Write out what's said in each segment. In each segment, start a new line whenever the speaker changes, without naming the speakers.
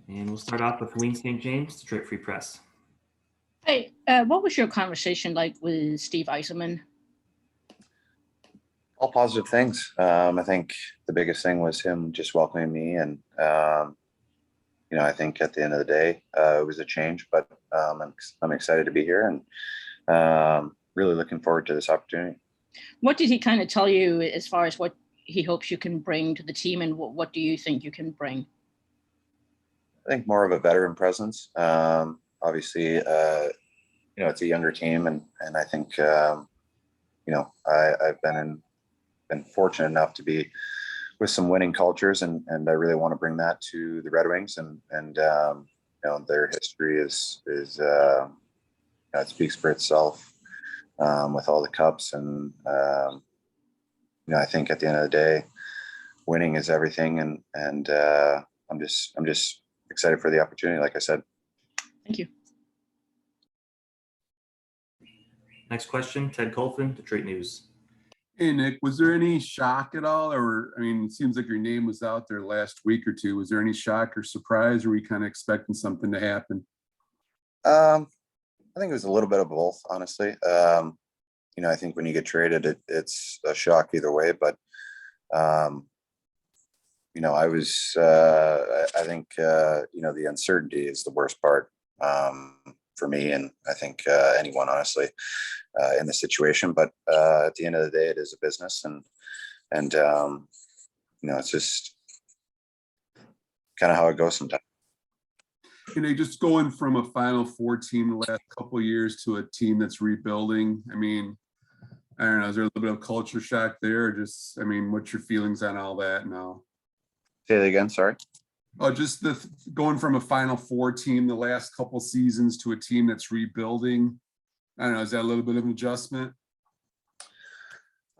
And we'll start off with Wayne St. James, Detroit Free Press.
Hey, what was your conversation like with Steve Eisenman?
All positive things. I think the biggest thing was him just welcoming me, and I think at the end of the day, it was a change. But I'm excited to be here, and really looking forward to this opportunity.
What did he kind of tell you as far as what he hopes you can bring to the team, and what do you think you can bring?
I think more of a veteran presence. Obviously, it's a younger team, and I think I've been fortunate enough to be with some winning cultures, and I really want to bring that to the Red Wings, and their history is it speaks for itself with all the cups, and I think at the end of the day, winning is everything, and I'm just excited for the opportunity, like I said.
Thank you.
Next question, Ted Colfin, Detroit News.
Hey, Nick, was there any shock at all? It seems like your name was out there last week or two. Was there any shock or surprise, or were you kind of expecting something to happen?
I think it was a little bit of both, honestly. I think when you get traded, it's a shock either way, but I think the uncertainty is the worst part for me, and I think anyone, honestly, in this situation. But at the end of the day, it is a business, and it's just kind of how it goes sometimes.
Just going from a Final Four team the last couple of years to a team that's rebuilding. I don't know. Is there a little bit of culture shock there, or just, what's your feelings on all that now?
Say that again. Sorry.
Oh, just going from a Final Four team the last couple seasons to a team that's rebuilding. I don't know. Is that a little bit of an adjustment?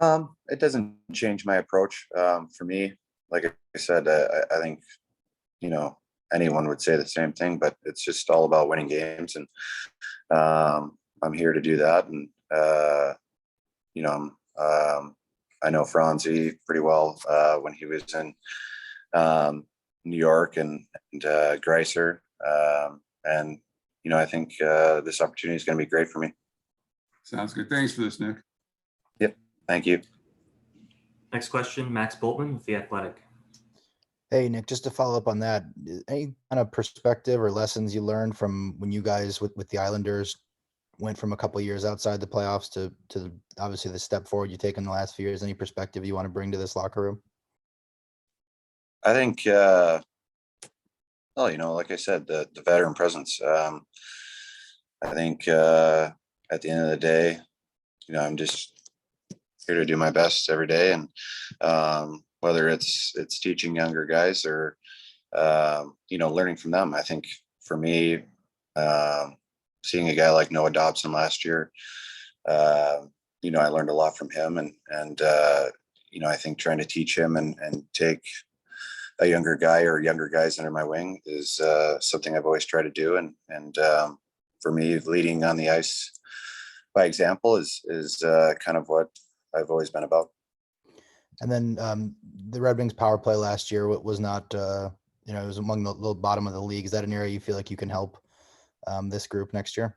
It doesn't change my approach. For me, like I said, I think, anyone would say the same thing, but it's just all about winning games. And I'm here to do that. And, I know Franzi pretty well when he was in New York and Greiser. And, I think this opportunity is going to be great for me.
Sounds good. Thanks for this, Nick.
Yep. Thank you.
Next question, Max Boltman with The Athletic.
Hey, Nick, just to follow up on that, any kind of perspective or lessons you learned from when you guys with the Islanders went from a couple of years outside the playoffs to obviously the step forward you take in the last few years? Any perspective you want to bring to this locker room?
I think, like I said, the veteran presence. I think at the end of the day, I'm just here to do my best every day, and whether it's teaching younger guys or learning from them. I think for me, seeing a guy like Noah Dobson last year, I learned a lot from him, and I think trying to teach him and take a younger guy or younger guys under my wing is something I've always tried to do, and for me, leading on the ice by example is kind of what I've always been about.
And then the Red Wings power play last year was not, it was among the bottom of the league. Is that an area you feel like you can help this group next year?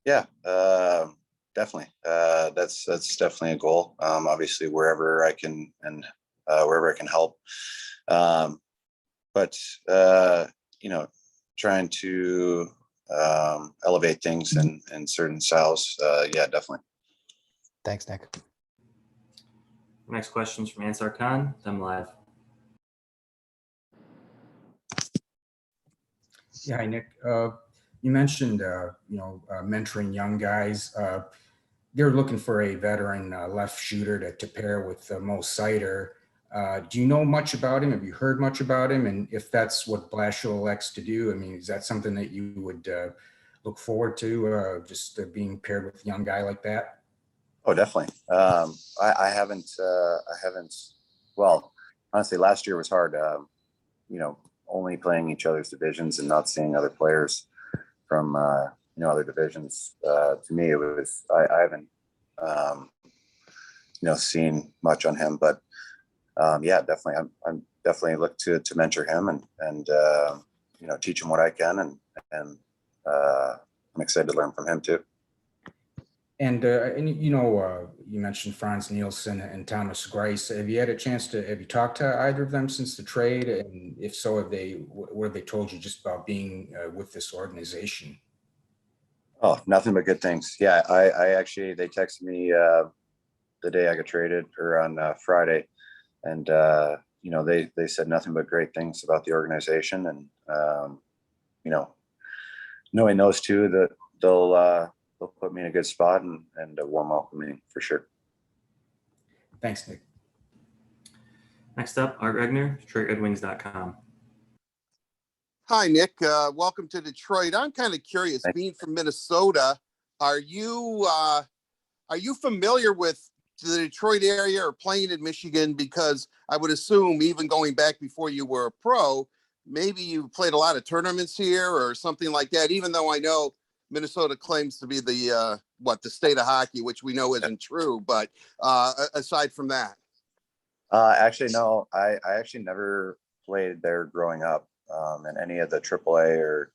Yeah, definitely. That's definitely a goal. Obviously, wherever I can and wherever I can help. But trying to elevate things in certain styles. Yeah, definitely.
Thanks, Nick.
Next question's from Ansar Khan, Them Live.
Yeah, hi, Nick. You mentioned, mentoring young guys. They're looking for a veteran left shooter to pair with Mo Seider. Do you know much about him? Have you heard much about him? And if that's what Blashill elects to do, is that something that you would look forward to, just being paired with a young guy like that?
Oh, definitely. I haven't. Well, honestly, last year was hard. Only playing each other's divisions and not seeing other players from other divisions. To me, it was. I haven't seen much on him, but yeah, definitely. I'm definitely look to mentor him and you know, teach him what I can, and I'm excited to learn from him too.
And you know, you mentioned Franz Nielsen and Thomas Grice. Have you had a chance to, have you talked to either of them since the trade? And if so, have they, what have they told you just about being with this organization?
Oh, nothing but good things. Yeah, I actually, they texted me the day I got traded, or on Friday, and you know, they said nothing but great things about the organization, and you know, knowing those two, that they'll put me in a good spot and a warm welcoming for sure.
Thanks, Nick.
Next up, Art Regner, DetroitRedWings.com.
Hi, Nick. Welcome to Detroit. I'm kind of curious,
Thanks.
being from Minnesota, are you familiar with the Detroit area or playing in Michigan? Because I would assume, even going back before you were a pro, maybe you played a lot of tournaments here or something like that, even though I know Minnesota claims to be the state of hockey, which we know isn't true. But aside from that.
Actually, no, I actually never played there growing up in any of the AAA or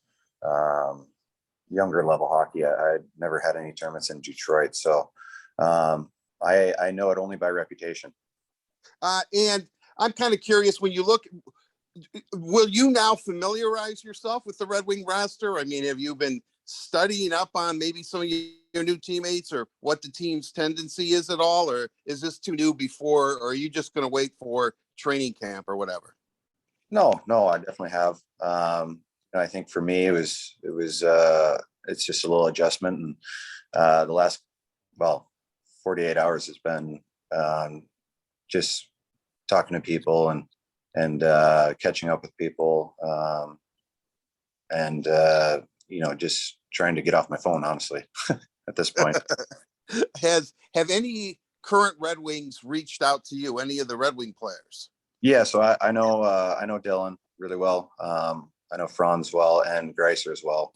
younger level hockey. I never had any tournaments in Detroit, so I know it only by reputation.
And I'm kind of curious, when you look, will you now familiarize yourself with the Red Wing roster? I mean, have you been studying up on maybe some of your new teammates or what the team's tendency is at all? Or is this too new before, or are you just going to wait for training camp or whatever?
No, I definitely have. I think for me, it's just a little adjustment, and the last, 48 hours has been just talking to people and catching up with people, and just trying to get off my phone, honestly, at this point.
Have any current Red Wings reached out to you, any of the Red Wing players?
Yeah, so I know Dylan really well. I know Franz well, and Greiser as well.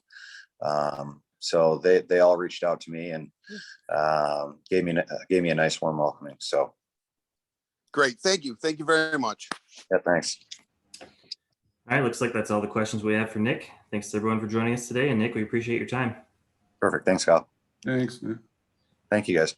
So they all reached out to me and gave me a nice warm welcoming. So
great, thank you very much.
yeah, thanks.
All right, looks like that's all the questions we have for Nick. Thanks to everyone for joining us today. And Nick, we appreciate your time.
Perfect. Thanks, Kyle.
Thanks, man.
Thank you, guys.